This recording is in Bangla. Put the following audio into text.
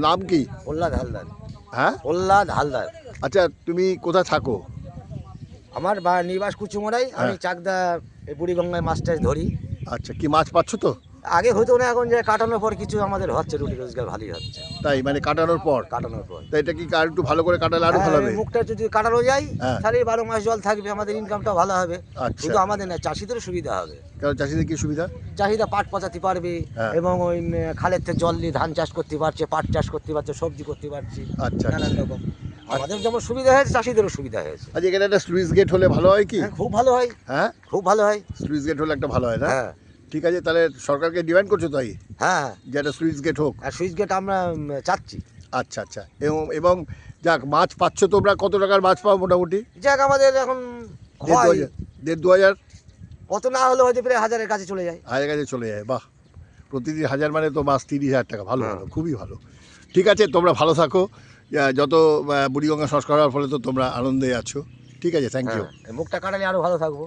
নাম কি? প্রহ্লাদ হালদার। হ্যাঁ, প্রহ্লাদ হালদার। আচ্ছা তুমি কোথায় থাকো? আমার নিবাস কুচুমড়াই, আমি চাকদা এই বুড়িগঙ্গায় মাছ টাছ ধরি। আচ্ছা, কি মাছ পাচ্ছ তো? আগে হতো না, এখন যে কাটানোর পর কিছু আমাদের হচ্ছে, রুটি রোজগার ভালোই হচ্ছে। তাই মানে কাটানোর পর? কাটানোর পর তাই এটা কি আর একটু ভালো করে কাটালে আরো ভালো হবে? মুখটা যদি কাটানো যায় হ্যাঁ। তাহলে 12 মাস জল থাকবে, আমাদের ইনকামটাও ভালো হবে। আচ্ছা। শুধু আমাদের না, চাষিদেরও সুবিধা হবে। কারণ চাষিদের কি সুবিধা? চাহিদা পাট পচাতে পারবে, হ্যাঁ। এবং ওই খালের থেকে জল দিয়ে ধান চাষ করতে পারছে, পাট চাষ করতে পারছে, সবজি করতে পারছে। আচ্ছা, নানান রকম আমাদের যেমন সুবিধা হয়েছে, চাষিদেরও সুবিধা হয়েছে। আচ্ছা, এখানে একটা স্লুইস গেট হলে ভালো হয় কি? খুব ভালো হয়। হ্যাঁ, খুব ভালো হয়। স্লুইস গেট হলে একটা ভালো হয় না? হ্যাঁ ঠিক আছে, তাহলে সরকারকে ডিমান্ড করছো তাই হ্যাঁ, যে একটা স্লুইস গেট হোক? আর সুইচ গেট আমরা চাচ্ছি। আচ্ছা আচ্ছা, এবং যাক, মাছ পাচ্ছ তোমরা? কত টাকার মাছ পাও মোটামুটি? যাক, আমাদের এখন হয় 1,500-2,000? কত না হলে হয়তো প্রায় 1000-এর কাছে চলে যায়। 1000 কাছে চলে যায়? বাহ, প্রতিদিন 1000 মানে তো মাস 30,000 টাকা। ভালো হ্যাঁ। ভালো, খুবই ভালো। ঠিক আছে, তোমরা ভালো থাকো। যত বুড়িগঙ্গা সংস্কার হওয়ার ফলে তো তোমরা আনন্দে আছো। ঠিক আছে, থ্যাংক ইউ। মুখটা কাটালে আরো ভালো থাকবো।